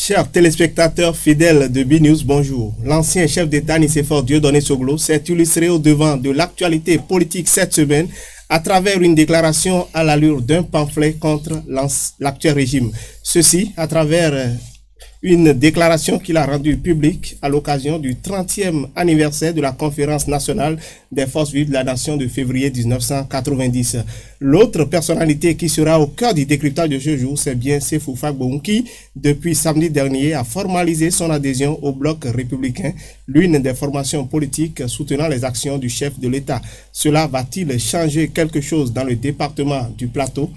Chers téléspectateurs fidèles de BNews, bonjour. L'ancien chef d'État Nicéphore Dieudonné Soglo s'est illustré au devant de l'actualité politique cette semaine à travers une déclaration à l'allure d'un pamphlet contre l'actuel régime. Ceci à travers une déclaration qu'il a rendue publique à l'occasion du 30e anniversaire de la conférence nationale des forces vives de la nation de février 1990. L'autre personnalité qui sera au cœur du décryptage de ce jour, c'est bien Sefou Fagboum qui, depuis samedi dernier, a formalisé son adhésion au bloc républicain, l'une des formations politiques soutenant les actions du chef de l'État. Cela va-t-il changer quelque chose dans le département du Plateau?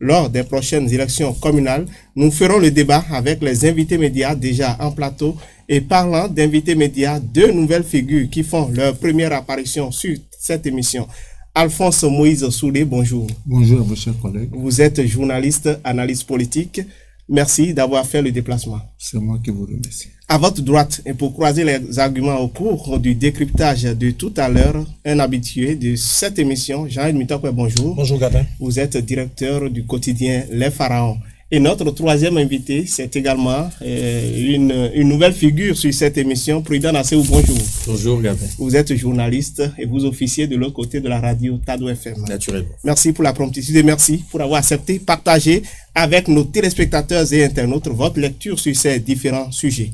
Lors des prochaines élections communales, nous ferons le débat avec les invités médias déjà en plateau. Et parlant d'invités médias, deux nouvelles figures qui font leur première apparition sur cette émission. Alphonse Moïse Soulé, bonjour. Bonjour à vos chers collègues. Vous êtes journaliste, analyste politique. Merci d'avoir fait le déplacement. C'est moi qui vous remercie. À votre droite, et pour croiser les arguments au cours du décryptage de tout à l'heure, un habitué de cette émission, Jean-Yves Mitokwe, bonjour. Bonjour Gabin. Vous êtes directeur du quotidien Les Pharaons. Et notre troisième invité, c'est également une nouvelle figure sur cette émission, Prudent Asseou, bonjour. Bonjour Gabin. Vous êtes journaliste et vous officiez de l'autre côté de la radio Tado FM. Naturellement. Merci pour la promptitude et merci pour avoir accepté, partagé avec nos téléspectateurs et internautes votre lecture sur ces différents sujets.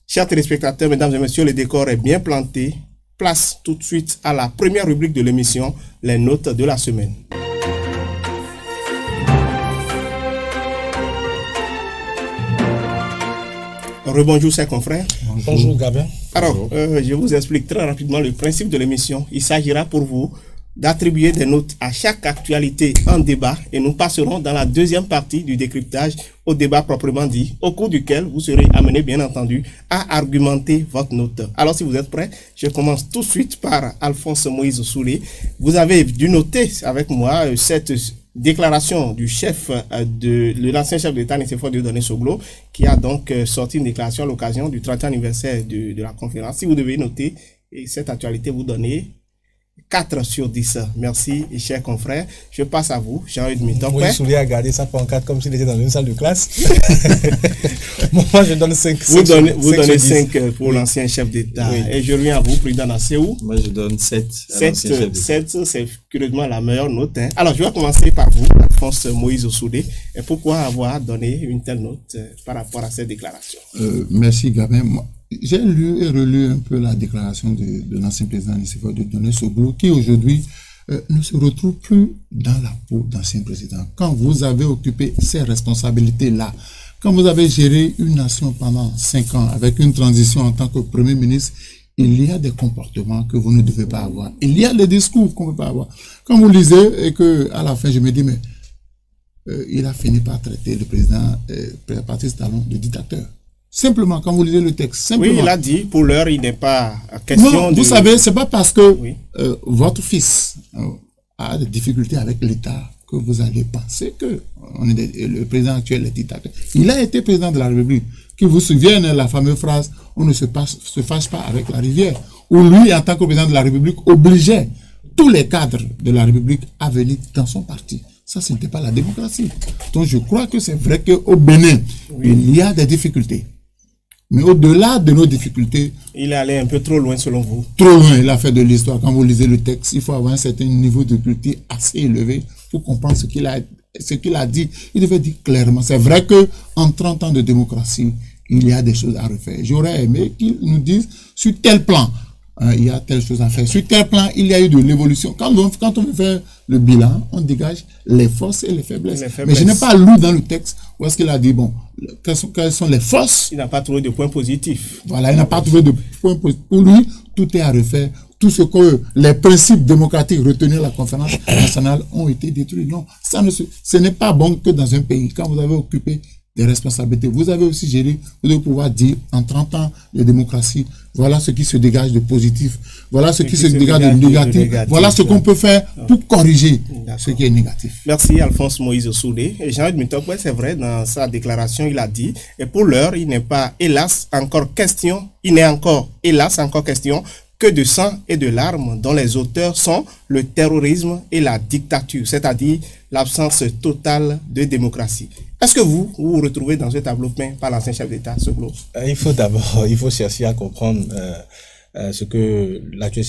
Chers téléspectateurs, mesdames et messieurs, le décor est bien planté. Place tout de suite à la première rubrique de l'émission, les notes de la semaine. Rebonjour, chers confrères. Bonjour Gabin. Alors, je vous explique très rapidement le principe de l'émission. Il s'agira pour vous d'attribuer des notes à chaque actualité en débat et nous passerons dans la deuxième partie du décryptage au débat proprement dit, au cours duquel vous serez amené, bien entendu, à argumenter votre note. Alors, si vous êtes prêts, je commence tout de suite par Alphonse Moïse Soulé. Vous avez dû noter avec moi cette déclaration du chef de l'ancien chef d'État Nicéphore Dieudonné Soglo qui a donc sorti une déclaration à l'occasion du 30e anniversaire de la conférence. Si vous devez noter cette actualité, vous donnez 4 sur 10. Merci, chers confrères. Je passe à vous, Jean-Yves Mitokwe. Oui, Soulé a gardé sa pancarte comme s'il était dans une salle de classe. Moi, je donne 5. Vous donnez 5 pour l'ancien chef d'État. Oui. Et je reviens à vous, Prudent Asseou. Moi, je donne 7. 7, c'est curieusement la meilleure note. Hein. Alors, je vais commencer par vous, Alphonse Moïse Soulé. Et pourquoi avoir donné une telle note par rapport à cette déclaration? Merci, Gabin. J'ai lu et relu un peu la déclaration de l'ancien président Nicéphore Dieudonné Soglo qui aujourd'hui ne se retrouve plus dans la peau d'ancien président. Quand vous avez occupé ces responsabilités-là, quand vous avez géré une nation pendant 5 ans avec une transition en tant que Premier ministre, il y a des comportements que vous ne devez pas avoir. Il y a des discours qu'on ne peut pas avoir. Quand vous lisez et qu'à la fin je me dis mais il a fini par traiter le président Patrice Talon de dictateur. Simplement, quand vous lisez le texte, simplement. Oui, il a dit, pour l'heure, il n'est pas question non, vous savez, c'est pas parce que votre fils a des difficultés avec l'État que vous allez penser que le président actuel est dictateur. Il a été président de la République. Qui vous souviennent la fameuse phrase « On ne se fâche pas avec la rivière » où lui, en tant que président de la République, obligeait tous les cadres de la République à venir dans son parti. Ça, ce n'était pas la démocratie. Donc, je crois que c'est vrai qu'au Bénin, il y a des difficultés. Mais au-delà de nos difficultés... Il est allé un peu trop loin selon vous. Trop loin, il a fait de l'histoire. Quand vous lisez le texte, il faut avoir un certain niveau de culture assez élevé pour comprendre ce qu'il a dit. Il devait dire clairement. C'est vrai qu'en 30 ans de démocratie, il y a des choses à refaire. J'aurais aimé qu'ils nous disent sur tel plan, il y a telle chose à faire. Sur tel plan, il y a eu de l'évolution. Quand on veut faire le bilan, on dégage les forces et les faiblesses. Mais je n'ai pas lu dans le texte où est-ce qu'il a dit, bon, quelles sont les forces. Il n'a pas trouvé de points positifs. Voilà, il n'a pas trouvé de points positifs. Pour lui, tout est à refaire. Tout ce que les principes démocratiques retenus à la conférence nationale ont été détruits. Non, ce n'est pas bon que dans un pays, quand vous avez occupé des responsabilités, vous avez aussi géré, vous devez pouvoir dire en 30 ans de démocratie, voilà ce qui se dégage de positif, voilà ce qui se dégage de négatif, voilà ce qu'on peut faire pour corriger ce qui est négatif. Merci Alphonse Moïse Soulé. Jean-Yves Mitokwe, c'est vrai, dans sa déclaration, il a dit, et pour l'heure, il n'est pas, hélas, encore question que de sang et de larmes dont les auteurs sont le terrorisme et la dictature, c'est-à-dire l'absence totale de démocratie. Est-ce que vous vous retrouvez dans ce tableau peint par l'ancien chef d'État, Soglo? Il faut chercher à comprendre ce que l'ancien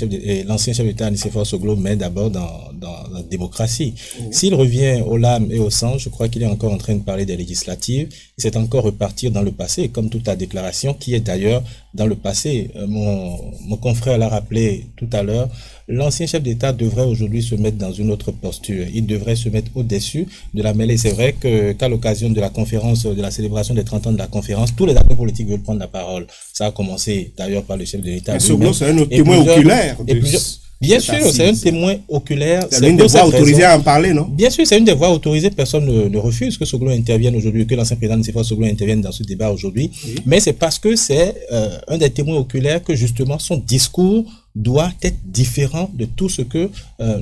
chef d'État Nicéphore Soglo met d'abord dans la démocratie. S'il revient aux larmes et au sang, je crois qu'il est encore en train de parler des législatives. C'est encore repartir dans le passé, comme toute la déclaration qui est d'ailleurs dans le passé. Mon confrère l'a rappelé tout à l'heure. L'ancien chef d'État devrait aujourd'hui se mettre dans une autre posture. Il devrait se mettre au-dessus de la mêlée. C'est vrai qu'à l'occasion de la conférence, de la célébration des 30 ans de la conférence, tous les acteurs politiques veulent prendre la parole. Ça a commencé d'ailleurs par le chef de l'État. Soglo, c'est un témoin oculaire. Bien sûr, c'est un témoin oculaire. C'est une des voix autorisées à en parler, non? Bien sûr, c'est une des voix autorisées. Personne ne refuse que Soglo intervienne aujourd'hui, que l'ancien président Nicéphore Soglo intervienne dans ce débat aujourd'hui. Oui. Mais c'est parce que c'est un des témoins oculaires que justement son discours doit être différent de tout ce que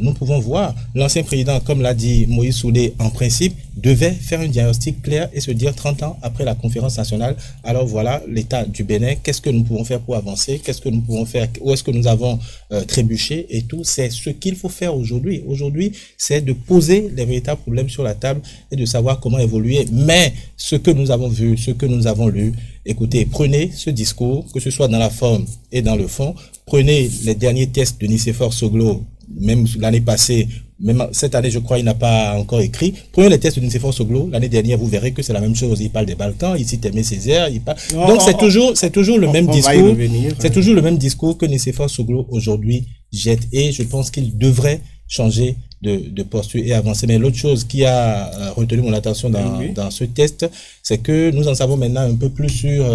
nous pouvons voir. L'ancien président, comme l'a dit Moïse Soudé, en principe, devait faire un diagnostic clair et se dire 30 ans après la conférence nationale, alors voilà l'état du Bénin, qu'est-ce que nous pouvons faire pour avancer, qu'est-ce que nous pouvons faire, où est-ce que nous avons trébuché et tout. C'est ce qu'il faut faire aujourd'hui. Aujourd'hui, c'est de poser les véritables problèmes sur la table et de savoir comment évoluer. Mais ce que nous avons vu, ce que nous avons lu, écoutez, prenez ce discours, que ce soit dans la forme et dans le fond. Prenez les derniers tests de Nicéphore Soglo, même l'année passée, même cette année, je crois, il n'a pas encore écrit. Prenez les tests de Nicéphore Soglo, l'année dernière, vous verrez que c'est la même chose. Il parle des Balkans, il cite Aimé Césaire, il parle... Donc c'est toujours le même discours. C'est toujours le même discours que Nicéphore Soglo aujourd'hui jette. Et je pense qu'il devrait changer de posture et avancer. Mais l'autre chose qui a retenu mon attention dans ce test, c'est que nous en savons maintenant un peu plus sur,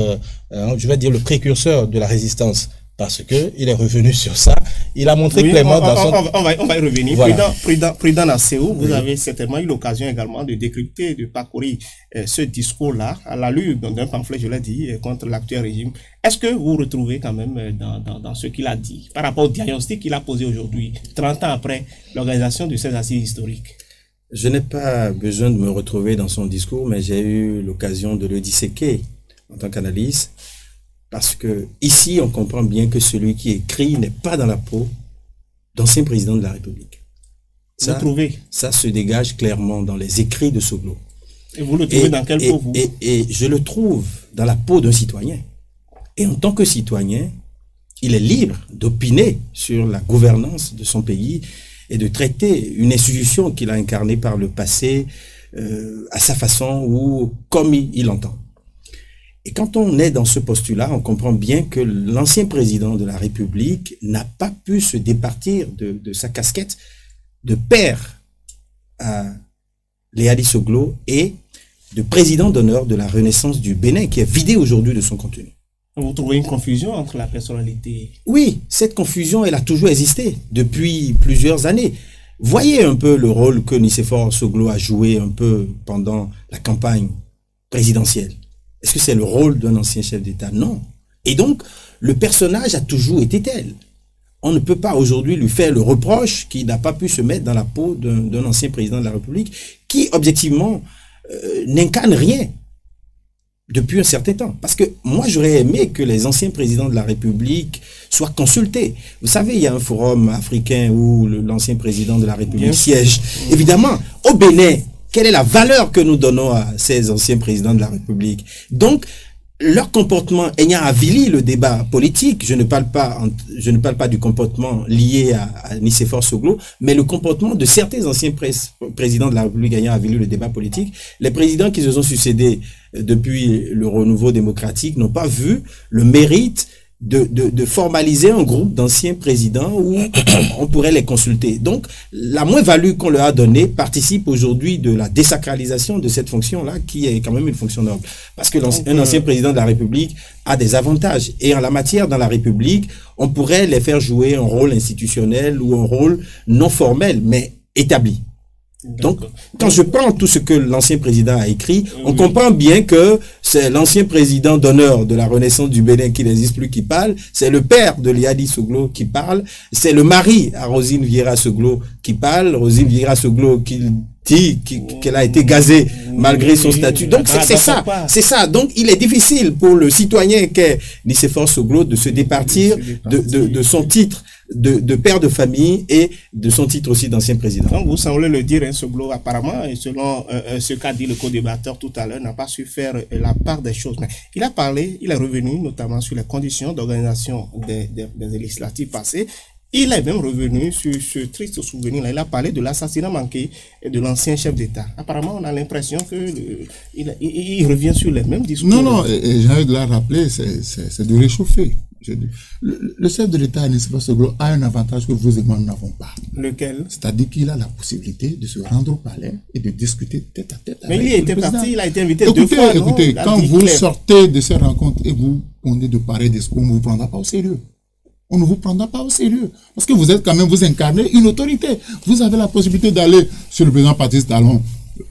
je vais dire, le précurseur de la résistance. Parce que il est revenu sur ça. Il a montré clairement dans son... On va y revenir. Voilà. Prudent Nasséou, vous avez certainement eu l'occasion également de décrypter, de parcourir ce discours-là à la lutte d'un pamphlet, je l'ai dit, contre l'actuel régime. Est-ce que vous retrouvez quand même dans ce qu'il a dit par rapport au diagnostic qu'il a posé aujourd'hui, 30 ans après l'organisation de ces assises historiques? Je n'ai pas besoin de me retrouver dans son discours, mais j'ai eu l'occasion de le disséquer en tant qu'analyste. Parce que ici, on comprend bien que celui qui écrit n'est pas dans la peau d'ancien président de la République. Ça se dégage clairement dans les écrits de Soglo. Et vous le trouvez dans quelle peau, vous? Et je le trouve dans la peau d'un citoyen. Et en tant que citoyen, il est libre d'opiner sur la gouvernance de son pays et de traiter une institution qu'il a incarnée par le passé à sa façon ou comme il entend. Et quand on est dans ce postulat, on comprend bien que l'ancien président de la République n'a pas pu se départir de sa casquette de père à Léadi Soglo et de président d'honneur de la Renaissance du Bénin, qui est vidé aujourd'hui de son contenu. Vous trouvez une confusion entre la personnalité? Oui, cette confusion, elle a toujours existé depuis plusieurs années. Voyez un peu le rôle que Nicéphore Soglo a joué un peu pendant la campagne présidentielle. Est-ce que c'est le rôle d'un ancien chef d'État? Non. Et donc, le personnage a toujours été tel. On ne peut pas aujourd'hui lui faire le reproche qu'il n'a pas pu se mettre dans la peau d'un ancien président de la République qui, objectivement, n'incarne rien depuis un certain temps. Parce que moi, j'aurais aimé que les anciens présidents de la République soient consultés. Vous savez, il y a un forum africain où l'ancien président de la République siège. Évidemment, au Bénin, quelle est la valeur que nous donnons à ces anciens présidents de la République? Donc, leur comportement ayant avili le débat politique, je ne parle pas du comportement lié à Nicéphore Soglo, mais le comportement de certains anciens présidents de la République ayant avili le débat politique, les présidents qui se sont succédés depuis le renouveau démocratique n'ont pas vu le mérite de formaliser un groupe d'anciens présidents où on pourrait les consulter. Donc, la moins-value qu'on leur a donnée participe aujourd'hui de la désacralisation de cette fonction-là, qui est quand même une fonction noble. Parce que un ancien président de la République a des avantages. Et en la matière, dans la République, on pourrait les faire jouer un rôle institutionnel ou un rôle non formel, mais établi. Donc, quand je prends tout ce que l'ancien président a écrit, on comprend bien que c'est l'ancien président d'honneur de la Renaissance du Bénin qui n'existe plus qui parle, c'est le père de Léadi Soglo qui parle, c'est le mari à Rosine Vieira Soglo qui parle, Rosine Vieira Soglo qui dit qu'elle a été gazée malgré son statut. Donc c'est ça. Donc il est difficile pour le citoyen qu'est Nicéphore Soglo de se départir de son titre de père de famille et de son titre aussi d'ancien président. Donc vous semblez le dire, Soglo apparemment, et selon ce qu'a dit le co-débatteur tout à l'heure, n'a pas su faire la part des choses. Mais il a parlé, il est revenu notamment sur les conditions d'organisation des législatives passées. Il est même revenu sur ce triste souvenir-là. Il a parlé de l'assassinat manqué de l'ancien chef d'État. Apparemment, on a l'impression qu'il revient sur les mêmes discours. Non, et j'ai envie de la rappeler, c'est de réchauffer. Le chef de l'État, Nicéphore Soglo, a un avantage que vous et moi n'avons pas. Lequel? C'est-à-dire qu'il a la possibilité de se rendre au palais et de discuter tête à tête. Mais il y était parti, il a été invité deux fois. Écoutez, quand vous sortez de ces rencontres et vous prenez de pareils discours, on ne vous prendra pas au sérieux. On ne vous prendra pas au sérieux. Parce que vous êtes quand même, vous incarnez une autorité. Vous avez la possibilité d'aller sur le président Patrice Talon.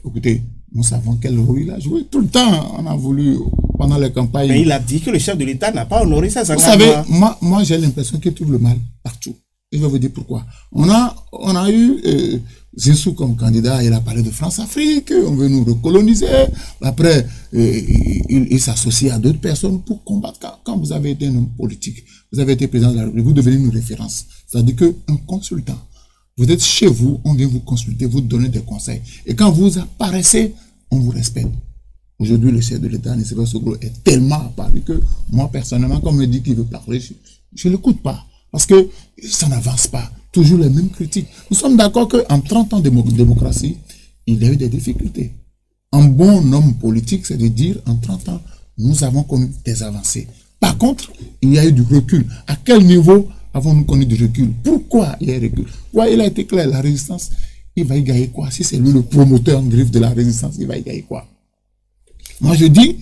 Écoutez, nous savons quel rôle il a joué. Tout le temps, on a voulu, pendant les campagnes. Mais il a dit que le chef de l'État n'a pas honoré ses engagements. Vous savez, moi j'ai l'impression qu'il trouve le mal partout. Et je vais vous dire pourquoi. On a eu Zissou comme candidat, il a parlé de France-Afrique, on veut nous recoloniser. Après, il s'associe à d'autres personnes pour combattre. Quand vous avez été un homme politique, vous avez été président de la République, vous devenez une référence. C'est-à-dire qu'un consultant, vous êtes chez vous, on vient vous consulter, vous donner des conseils. Et quand vous apparaissez, on vous respecte. Aujourd'hui, le chef de l'État, Nicéphore Soglo, est tellement apparu que moi, personnellement, quand on me dit qu'il veut parler, je ne l'écoute pas. Parce que ça n'avance pas. Toujours les mêmes critiques. Nous sommes d'accord qu'en 30 ans de démocratie, il y a eu des difficultés. Un bon homme politique, c'est de dire, en 30 ans, nous avons connu des avancées. Par contre, il y a eu du recul. À quel niveau avons-nous connu du recul? Pourquoi il y a eu recul? Ouais, il a été clair, la résistance, il va y gagner quoi? Si c'est lui le promoteur en griffe de la résistance, il va y gagner quoi? Moi, je dis,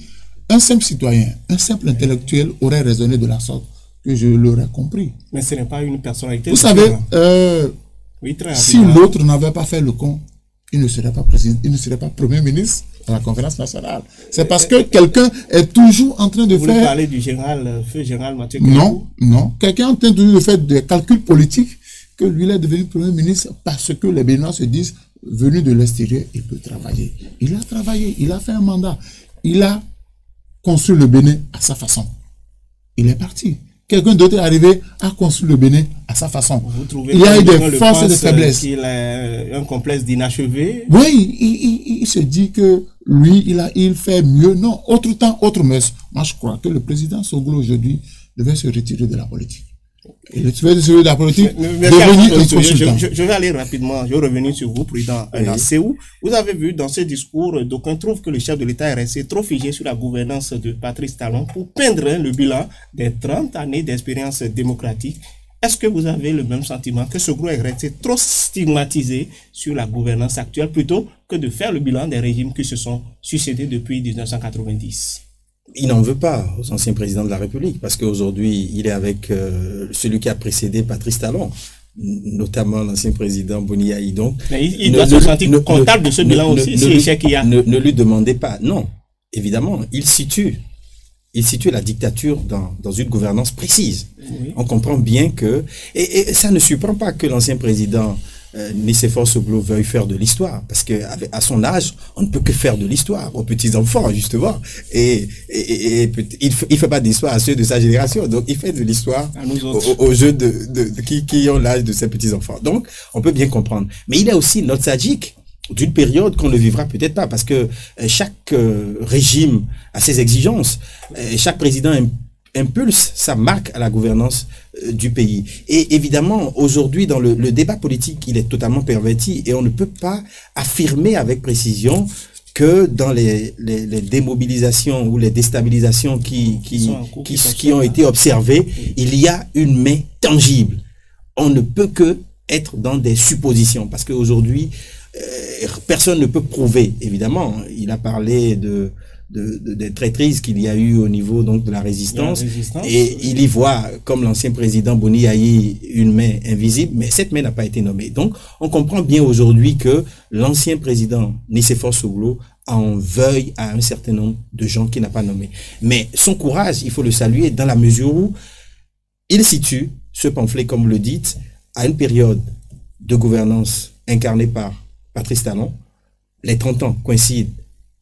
un simple citoyen, un simple intellectuel aurait raisonné de la sorte que je l'aurais compris. Mais ce n'est pas une personnalité. Vous savez, oui, si l'autre n'avait pas fait le con, il ne serait pas président, il ne serait pas premier ministre à la conférence nationale. C'est parce que quelqu'un est toujours en train de faire... Vous parlez du feu général Mathieu Kékou? Non. Quelqu'un est en train de faire des calculs politiques que lui, il est devenu premier ministre parce que les Béninois se disent, venu de l'extérieur, il peut travailler. Il a travaillé, il a fait un mandat. Il a construit le Bénin à sa façon. Il est parti. Quelqu'un d'autre est arrivé à construire le Bénin à sa façon. Il y a eu des forces et des faiblesses. Il a un complexe d'inachevé. Oui, il se dit que lui, il fait mieux. Non, autre temps, autre mœurs. Moi, je crois que le président Soglo aujourd'hui devait se retirer de la politique. Il devait se retirer de la politique, devenir un consultant. Je vais aller rapidement, je vais revenir sur vous, président Séou. Vous avez vu dans ce discours, d'aucuns trouvent que le chef de l'État est resté trop figé sur la gouvernance de Patrice Talon pour peindre le bilan des 30 années d'expérience démocratique. Est-ce que vous avez le même sentiment que Soglo est resté trop stigmatisé sur la gouvernance actuelle plutôt que de faire le bilan des régimes qui se sont succédés depuis 1990? Il n'en veut pas aux anciens présidents de la République parce qu'aujourd'hui, il est avec celui qui a précédé Patrice Talon, notamment l'ancien président Boni Yayi. Donc, mais il doit se sentir comptable de ce bilan aussi, si échec qu'il y a. Ne lui demandez pas. Non, évidemment, il situe la dictature dans une gouvernance précise. Oui. On comprend bien que... Et ça ne surprend pas que l'ancien président Nicéphore Soglo veuille faire de l'histoire, parce que à son âge, on ne peut que faire de l'histoire aux petits-enfants, justement. Et il fait pas d'histoire à ceux de sa génération, donc il fait de l'histoire aux jeux qui ont l'âge de ses petits-enfants. Donc, on peut bien comprendre. Mais il est aussi nostalgique d'une période qu'on ne vivra peut-être pas, parce que chaque régime a ses exigences, chaque président impulse sa marque à la gouvernance du pays. Et évidemment, aujourd'hui, dans le débat politique, il est totalement perverti et on ne peut pas affirmer avec précision que dans les démobilisations ou les déstabilisations qui ont été observées, il y a une main tangible. On ne peut que être dans des suppositions, parce qu'aujourd'hui, personne ne peut prouver, évidemment. Il a parlé des traîtrises qu'il y a eu au niveau donc de la résistance, et il y voit, comme l'ancien président Boni Yayi, une main invisible, mais cette main n'a pas été nommée. Donc on comprend bien aujourd'hui que l'ancien président Nicéphore Soglo en veuille à un certain nombre de gens qu'il n'a pas nommés. Mais son courage, il faut le saluer dans la mesure où il situe ce pamphlet, comme vous le dites, à une période de gouvernance incarnée par Patrice Talon, les 30 ans coïncident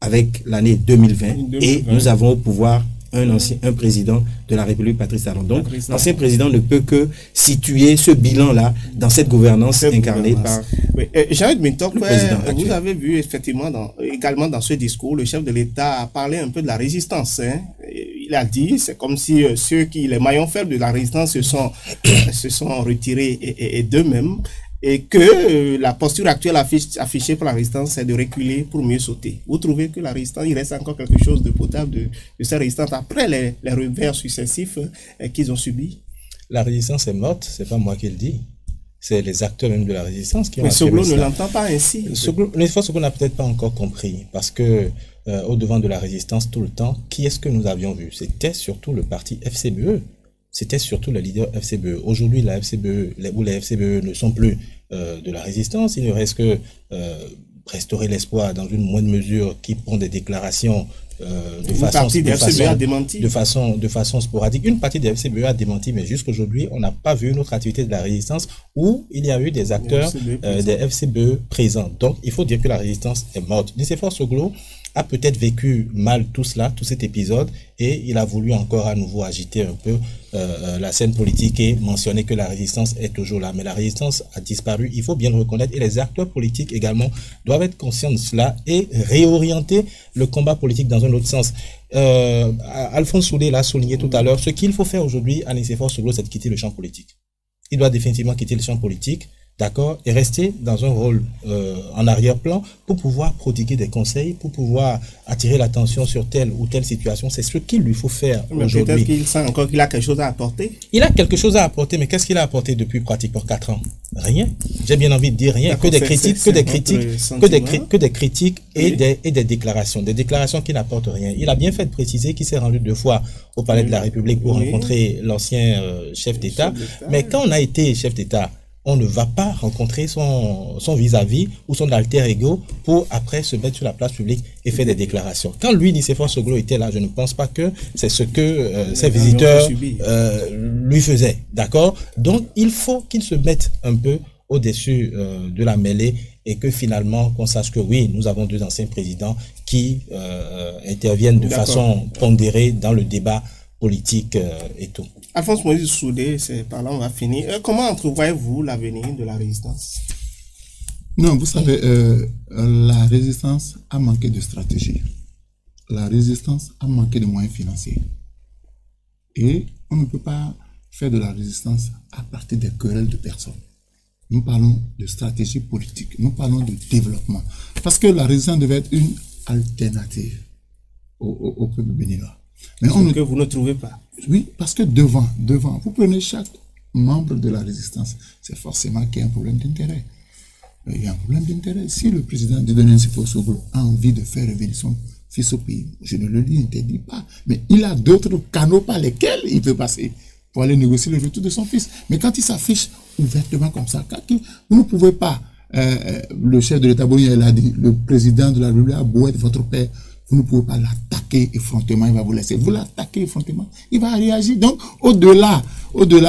avec l'année 2020 et nous avons au pouvoir un président de la République, Patrice Talon. Donc, l'ancien président ne peut que situer ce bilan-là dans cette gouvernance incarnée par Jean-Yves Mintok, le président actuel. Vous avez vu effectivement également dans ce discours, le chef de l'État a parlé un peu de la résistance. Hein. Il a dit, c'est comme si les maillons faibles de la résistance se sont retirés et d'eux-mêmes. Et que la posture actuelle affichée par la résistance, c'est de reculer pour mieux sauter. Vous trouvez que la résistance, il reste encore quelque chose de potable de cette résistance après les revers successifs qu'ils ont subis? La résistance est morte, c'est pas moi qui le dis. C'est les acteurs même de la résistance qui ont affirmé Mais Soglo cela. ne l'entend pas ainsi. Soglo n'a peut-être pas encore compris, parce que au devant de la résistance tout le temps, qui est-ce que nous avions vu? C'était surtout le parti FCBE. C'était surtout le leader FCBE. Aujourd'hui, la FCBE, les FCBE ne sont plus de la résistance. Il ne reste que restaurer l'espoir dans une moindre mesure qui prend des déclarations de façon sporadique. Une partie des FCBE a démenti, mais jusqu'aujourd'hui, on n'a pas vu une autre activité de la résistance où il y a eu des acteurs des FCBE présents. Donc, il faut dire que la résistance est morte. Nicéphore Soglo a peut-être vécu mal tout cela, tout cet épisode, et il a voulu encore à nouveau agiter un peu la scène politique et mentionner que la résistance est toujours là. Mais la résistance a disparu, il faut bien le reconnaître, et les acteurs politiques également doivent être conscients de cela et réorienter le combat politique dans un autre sens. Alphonse Soudé l'a souligné tout à l'heure, ce qu'il faut faire aujourd'hui à Nicéphore Soglo, c'est de quitter le champ politique. Il doit définitivement quitter le champ politique, d'accord, et rester dans un rôle en arrière-plan pour pouvoir prodiguer des conseils, pour pouvoir attirer l'attention sur telle ou telle situation. C'est ce qu'il lui faut faire aujourd'hui. Peut-être qu'il sent encore qu'il a quelque chose à apporter. Il a quelque chose à apporter, mais qu'est-ce qu'il a apporté depuis pratiquement 4 ans? Rien. J'ai bien envie de dire rien. Que des critiques et des déclarations. Des déclarations qui n'apportent rien. Il a bien fait de préciser qu'il s'est rendu 2 fois au Palais de la République pour rencontrer l'ancien chef d'État. Mais quand on a été chef d'État, on ne va pas rencontrer son vis-à-vis ou son alter ego pour après se mettre sur la place publique et faire des déclarations. Quand lui, Nicéphore Soglo, était là, je ne pense pas que c'est ce que ses visiteurs lui faisaient. D'accord? Donc, il faut qu'il se mette un peu au-dessus de la mêlée et que finalement, qu'on sache que oui, nous avons 2 anciens présidents qui interviennent de façon pondérée dans le débat politique et tout. Alphonse Moïse Soudé, c'est par là on va finir. Comment entrevoyez-vous l'avenir de la résistance? Non, vous savez, la résistance a manqué de stratégie. La résistance a manqué de moyens financiers. Et on ne peut pas faire de la résistance à partir des querelles de personnes. Nous parlons de stratégie politique, nous parlons de développement. Parce que la résistance devait être une alternative au peuple béninois. Mais que vous ne trouvez pas. Oui, parce que devant, vous prenez chaque membre de la résistance, c'est forcément qu'il y a un problème d'intérêt. Il y a un problème d'intérêt. Si le président de Nicéphore Soglo a envie de faire revenir son fils au pays, je ne le lui interdis pas, mais il a d'autres canaux par lesquels il peut passer pour aller négocier le retour de son fils. Mais quand il s'affiche ouvertement comme ça, vous ne pouvez pas, le chef de l'État bolivien l'a dit, le président de la République a beau être votre père, vous ne pouvez pas l'attaquer effrontément, il va vous laisser. Vous l'attaquez effrontément, il va réagir. Donc, au-delà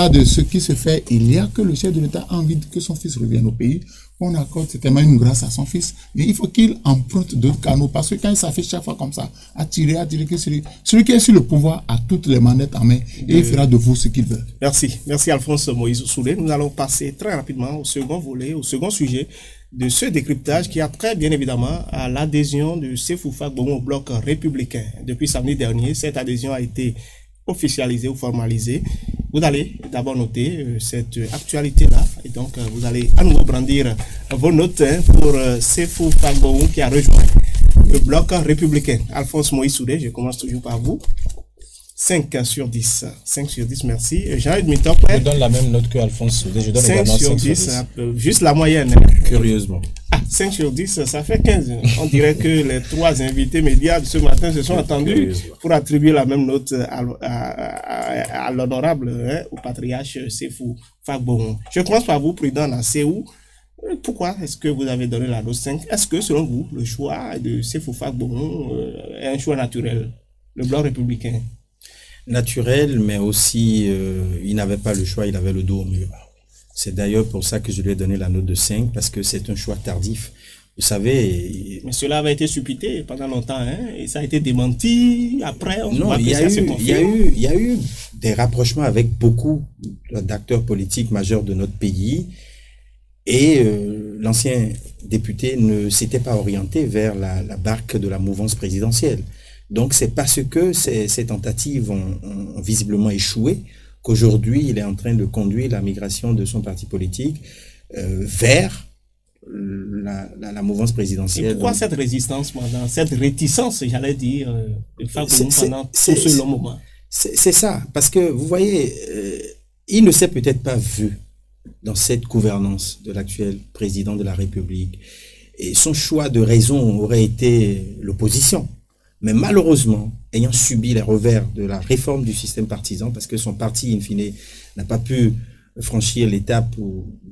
de ce qui se fait, il y a que le chef de l'État a envie que son fils revienne au pays. On accorde certainement une grâce à son fils, mais il faut qu'il emprunte d'autres canaux, parce que quand il s'affiche chaque fois comme ça, attirer que celui qui est sur le pouvoir a toutes les manettes en main, et il fera de vous ce qu'il veut. Merci Alphonse Moïse Soudé. Nous allons passer très rapidement au second volet, au second sujet de ce décryptage qui a trait bien évidemment à l'adhésion de Séfou Fagbohou au bloc républicain. Depuis samedi dernier, cette adhésion a été officialisée ou formalisée. Vous allez d'abord noter cette actualité-là et donc vous allez à nouveau brandir vos notes pour Séfou Fagbohou qui a rejoint le bloc républicain. Alphonse Moïse Soudé, je commence toujours par vous. 5 sur 10. 5 sur 10, merci. Jean-Yves Mintok. Je donne la même note que Alphonse Soudé. Je donne 5 sur 10. Juste la moyenne. Curieusement. 5 sur 10, ça fait 15. On dirait que les 3 invités médias de ce matin se sont attendus pour attribuer la même note à l'honorable, au patriarche Séfou Fagbohou. Je commence par vous, Prudent Nassehou. Pourquoi est-ce que vous avez donné la note 5? Est-ce que, selon vous, le choix de Séfou Fagbohou est un choix naturel? Le bloc républicain? Naturel, mais aussi il n'avait pas le choix, il avait le dos au mur. C'est d'ailleurs pour ça que je lui ai donné la note de 5, parce que c'est un choix tardif. Vous savez... Mais cela avait été supputé pendant longtemps, hein, et ça a été démenti. Après, on non, il y a eu des rapprochements avec beaucoup d'acteurs politiques majeurs de notre pays, et l'ancien député ne s'était pas orienté vers la barque de la mouvance présidentielle. Donc c'est parce que ces tentatives ont visiblement échoué qu'aujourd'hui il est en train de conduire la migration de son parti politique vers la mouvance présidentielle. Et pourquoi cette résistance, cette réticence, j'allais dire, de Gbagbo pendant tout ce long moment? C'est ça, parce que vous voyez, il ne s'est peut-être pas vu dans cette gouvernance de l'actuel président de la République. Et son choix de raison aurait été l'opposition. Mais malheureusement, ayant subi les revers de la réforme du système partisan, parce que son parti, in fine, n'a pas pu franchir l'étape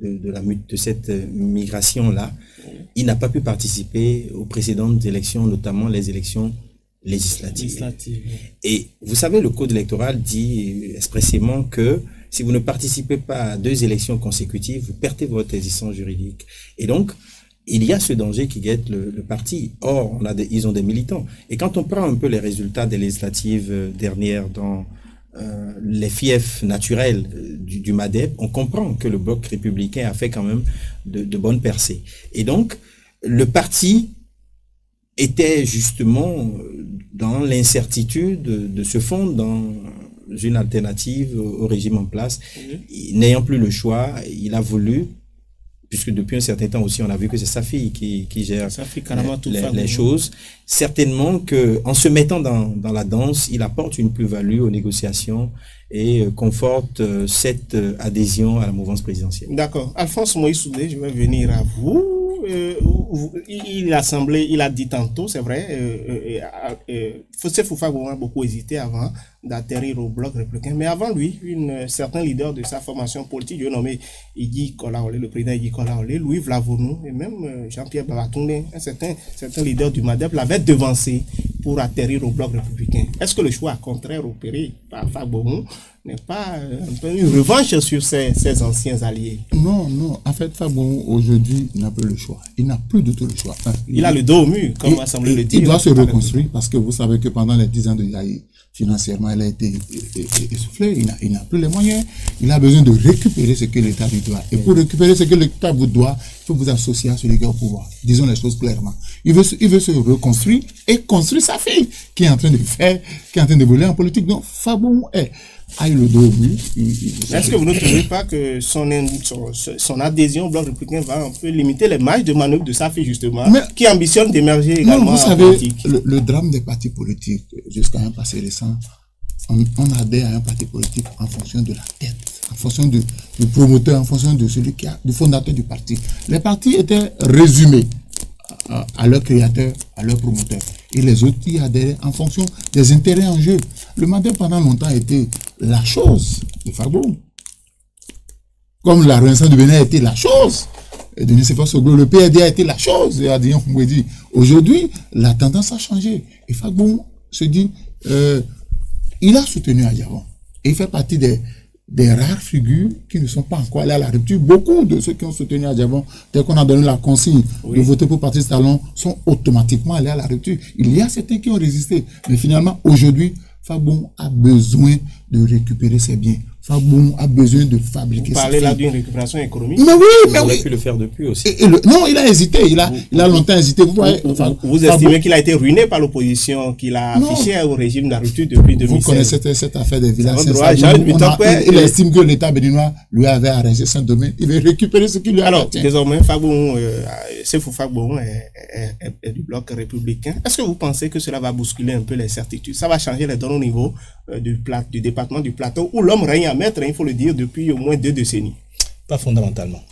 de cette migration-là, il n'a pas pu participer aux précédentes élections, notamment les élections législatives. Et vous savez, le code électoral dit expressément que si vous ne participez pas à 2 élections consécutives, vous perdez votre existence juridique. Et donc, il y a ce danger qui guette le parti. Or, ils ont des militants. Et quand on prend un peu les résultats des législatives dernières dans les fiefs naturels du MADEP, on comprend que le bloc républicain a fait quand même de bonnes percées. Et donc, le parti était justement dans l'incertitude de se fondre dans une alternative au régime en place. N'ayant plus le choix, il a voulu, puisque depuis un certain temps aussi on a vu que c'est sa fille qui gère les choses, certainement qu'en se mettant dans la danse, il apporte une plus-value aux négociations et conforte cette adhésion à la mouvance présidentielle. D'accord. Alphonse Moïse Soudé, je vais venir à vous. Il a dit tantôt, c'est vrai, Fossé Foufa-Gbagbo a beaucoup hésité avant d'atterrir au bloc républicain, mais avant lui, certains leaders de sa formation politique, je nommé Iggy Kolaolé, le président Iggy Kolaolé, Louis Vlavonu et même Jean-Pierre Babatunde, certains leaders du MADEP l'avaient devancé pour atterrir au bloc républicain. Est-ce que le choix contraire opéré par Gbagbo n'est pas un peu une revanche sur ses anciens alliés? Non. En fait, Gbagbo, aujourd'hui, il n'a plus le choix. Il n'a plus du tout le choix. Il a le dos au mur, comme a semblé le dire. Il doit se reconstruire parce que vous savez que pendant les 10 ans de Yahi, financièrement, elle a été essoufflée. Il n'a plus les moyens. Il a besoin de récupérer ce que l'État lui doit. Et pour récupérer ce que l'État vous doit, il faut vous associer à celui qui est au pouvoir. Disons les choses clairement. Il veut se reconstruire et construire sa fille qui est en train de voler en politique. Donc, Gbagbo a eu le dos au mur. Est-ce que vous ne trouvez pas que son adhésion au bloc républicain va un peu limiter les marges de manœuvre de sa fille, justement, qui ambitionne d'émerger également vous en savez, politique? Le drame des partis politiques, jusqu'à un passé récent, on adhère à un parti politique en fonction de la tête, en fonction du promoteur, en fonction de celui du fondateur du parti. Les partis étaient résumés à leur créateur, à leur promoteur. Et les autres y adhéraient en fonction des intérêts en jeu. Le MADEP pendant longtemps a été la chose de Gbagbo. Comme la Renaissance du Bénin a été la chose de Nicéphore Soglo, le PRD a été la chose de Adrien Foumbouedi. Aujourd'hui, la tendance a changé. Et Gbagbo se dit, il a soutenu Adjavon. Et il fait partie des rares figures qui ne sont pas encore allées à la rupture. Beaucoup de ceux qui ont soutenu Adjavon, dès qu'on a donné la consigne de voter pour Patrice Talon, sont automatiquement allés à la rupture. Il y a certains qui ont résisté. Mais finalement, aujourd'hui, Gbagbo a besoin de récupérer ses biens. Gbagbo a besoin de fabriquer. Vous parlez là d'une récupération économique? Mais oui, il aurait pu le faire depuis aussi. Non, il a hésité. Il a longtemps hésité. Vous estimez qu'il a été ruiné par l'opposition, qu'il a affiché au régime de la rupture depuis 2016? Vous connaissez cette affaire des villages. Il estime que l'État béninois lui avait arrangé son domaine. Il veut récupérer ce qui lui appartient. Alors, désormais, Gbagbo est du bloc républicain. Est-ce que vous pensez que cela va bousculer un peu les certitudes? Ça va changer les données au niveau du département du Plateau, où l'homme règne à maître, il faut le dire, depuis au moins 2 décennies? Pas fondamentalement.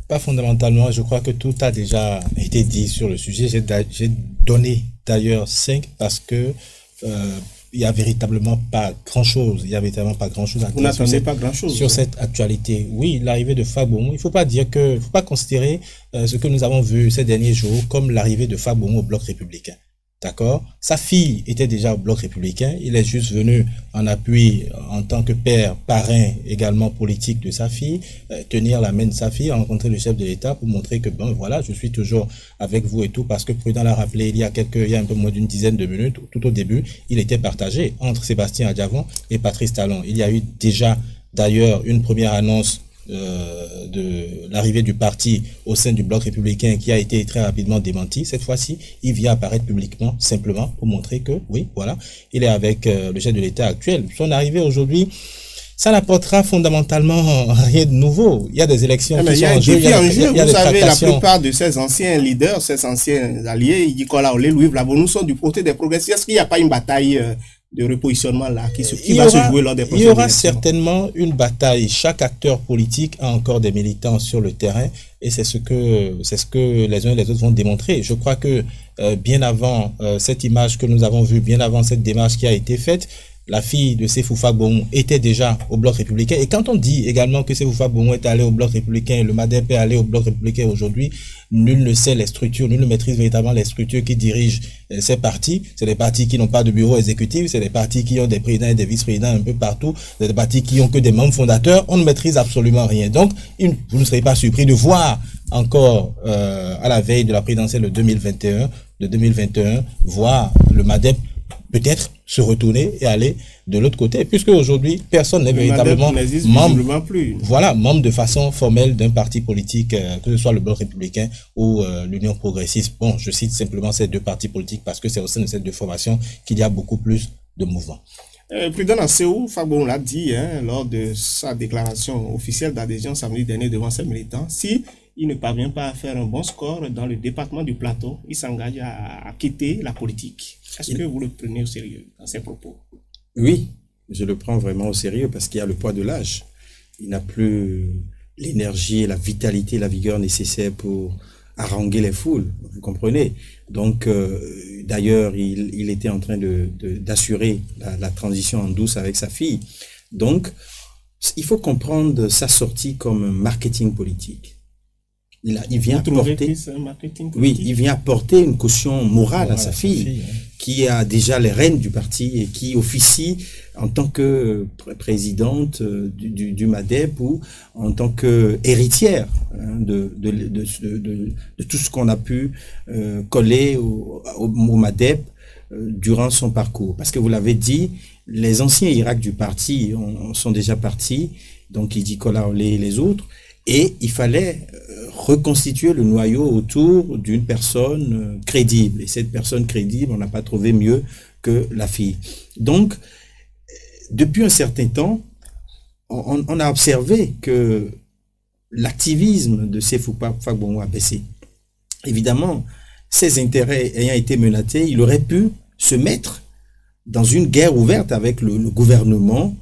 Pas fondamentalement. Je crois que tout a déjà été dit sur le sujet. J'ai donné d'ailleurs 5 parce que il n'y a véritablement pas grand-chose. Il n'y a véritablement pas grand-chose à dire. Vous n'attendez pas grand-chose sur cette actualité. Oui, l'arrivée de Gbagbo, il ne faut pas dire que, faut pas considérer ce que nous avons vu ces derniers jours comme l'arrivée de Gbagbo au bloc républicain. D'accord. Sa fille était déjà au bloc républicain. Il est juste venu en appui en tant que père, parrain également politique de sa fille, tenir la main de sa fille, rencontrer le chef de l'État pour montrer que bon, voilà, je suis toujours avec vous et tout, parce que Prudent l'a rappelé il y a un peu moins d'une dizaine de minutes, tout au début, il était partagé entre Sébastien Adjavon et Patrice Talon. Il y a eu déjà d'ailleurs une première annonce de l'arrivée du parti au sein du bloc républicain qui a été très rapidement démenti. Cette fois-ci, il vient apparaître publiquement simplement pour montrer que, oui, voilà, il est avec le chef de l'État actuel. Son arrivée aujourd'hui, ça n'apportera fondamentalement rien de nouveau. Il y a des élections qui sont en jeu. Il y a un défi en jeu. Vous savez, la plupart de ces anciens leaders, ces anciens alliés, Nicolas Olé, Louis Vlavo, sont du côté des progressistes. Est-ce qu'il n'y a pas une bataille de repositionnement là qui va se jouer lors des prochaines élections? Il y aura certainement une bataille. Chaque acteur politique a encore des militants sur le terrain et c'est ce que les uns et les autres vont démontrer. Je crois que bien avant cette image que nous avons vue, bien avant cette démarche qui a été faite, la fille de Séfou Fagbohou était déjà au bloc républicain. Et quand on dit également que Séfou Fagbohou est allé au bloc républicain et le MADEP est allé au bloc républicain aujourd'hui, nul ne sait les structures, nul ne maîtrise véritablement les structures qui dirigent ces partis. C'est des partis qui n'ont pas de bureau exécutif, c'est des partis qui ont des présidents et des vice-présidents un peu partout, c'est des partis qui ont que des membres fondateurs. On ne maîtrise absolument rien. Donc, vous ne serez pas surpris de voir encore à la veille de la présidentielle de 2021, voir le MADEP peut-être se retourner et aller de l'autre côté, puisque aujourd'hui, personne n'est véritablement membre de façon formelle d'un parti politique, que ce soit le bloc républicain ou l'Union progressiste. Bon, je cite simplement ces deux partis politiques parce que c'est au sein de ces deux formations qu'il y a beaucoup plus de mouvements. Prudent à Séou, Fagbohou l'a dit lors de sa déclaration officielle d'adhésion samedi dernier devant ses militants, si il ne parvient pas à faire un bon score dans le département du Plateau, il s'engage à quitter la politique. Est-ce que vous le prenez au sérieux dans ses propos? Oui, je le prends vraiment au sérieux parce qu'il y a le poids de l'âge. Il n'a plus l'énergie, la vitalité, la vigueur nécessaire pour haranguer les foules, vous comprenez. Donc, d'ailleurs, il était en train d'assurer la transition en douce avec sa fille. Donc, il faut comprendre sa sortie comme un marketing politique. Il vient apporter, oui, il vient apporter une caution morale à sa fille, qui a déjà les rênes du parti et qui officie en tant que présidente du MADEP ou en tant que héritière de tout ce qu'on a pu coller au MADEP durant son parcours. Parce que vous l'avez dit, les anciens Irak du parti sont déjà partis, donc il dit Nicolas Olé et les autres. Et il fallait reconstituer le noyau autour d'une personne crédible. Et cette personne crédible, on n'a pas trouvé mieux que la fille. Donc, depuis un certain temps, on a observé que l'activisme de Séfou Fagbohou a baissé. Évidemment, ses intérêts ayant été menacés, il aurait pu se mettre dans une guerre ouverte avec le gouvernement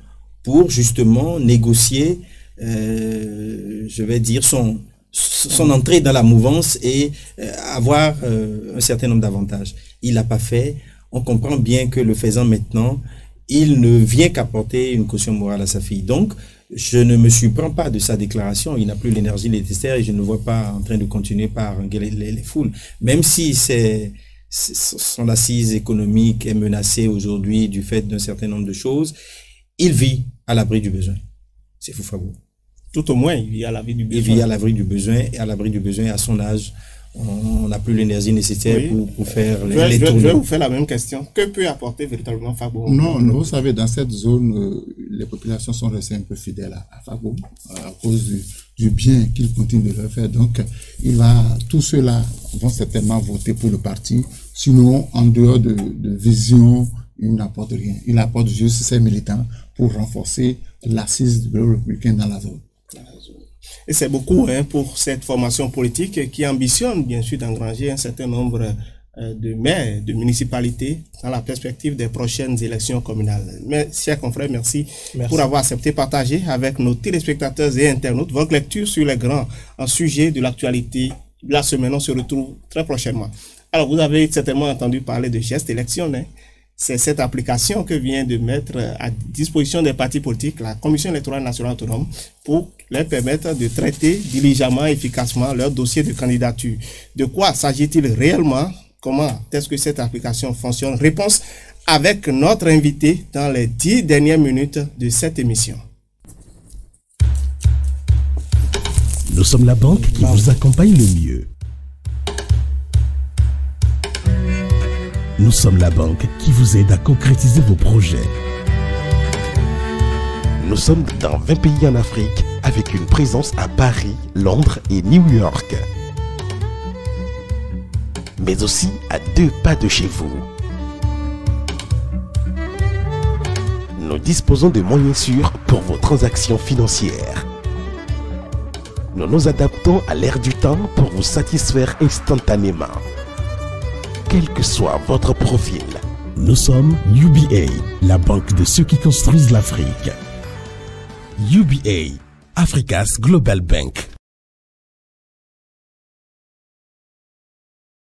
pour justement négocier je vais dire son entrée dans la mouvance et avoir un certain nombre d'avantages. Il l'a pas fait. On comprend bien que le faisant maintenant, il ne vient qu'apporter une caution morale à sa fille. Donc, je ne me surprends pas de sa déclaration. Il n'a plus l'énergie nécessaire et je ne le vois pas en train de continuer par les foules. Même si son assise économique est menacée aujourd'hui du fait d'un certain nombre de choses, il vit à l'abri du besoin. C'est Fagbohou. Tout au moins, il vit à l'abri du besoin. Il vit à l'abri du besoin, et à l'abri du besoin à son âge. On n'a plus l'énergie nécessaire pour faire les tournées. Je vais vous faire la même question. Que peut apporter véritablement Fagbohou? Non, vous savez, dans cette zone, les populations sont restées un peu fidèles à Fagbohou à cause du bien qu'il continue de leur faire. Donc, tous ceux-là vont certainement voter pour le parti. Sinon, en dehors de vision, il n'apporte rien. Il apporte juste ses militants pour renforcer l'assise du bloc républicain dans la zone. Et c'est beaucoup pour cette formation politique qui ambitionne bien sûr d'engranger un certain nombre de maires, de municipalités dans la perspective des prochaines élections communales. Mais, chers confrères, merci pour avoir accepté de partager avec nos téléspectateurs et internautes votre lecture sur les grands sujets de l'actualité de la semaine. On se retrouve très prochainement. Alors, vous avez certainement entendu parler de Geste Élection. C'est cette application que vient de mettre à disposition des partis politiques la Commission électorale nationale autonome pour leur permettre de traiter diligemment, efficacement leur dossier de candidature. De quoi s'agit-il réellement? Comment est-ce que cette application fonctionne? Réponse avec notre invité dans les 10 dernières minutes de cette émission. Nous sommes la banque qui vous accompagne le mieux. Nous sommes la banque qui vous aide à concrétiser vos projets. Nous sommes dans 20 pays en Afrique avec une présence à Paris, Londres et New York. Mais aussi à 2 pas de chez vous. Nous disposons de moyens sûrs pour vos transactions financières. Nous nous adaptons à l'ère du temps pour vous satisfaire instantanément. Quel que soit votre profil. Nous sommes UBA, la banque de ceux qui construisent l'Afrique. UBA, Africa's Global Bank.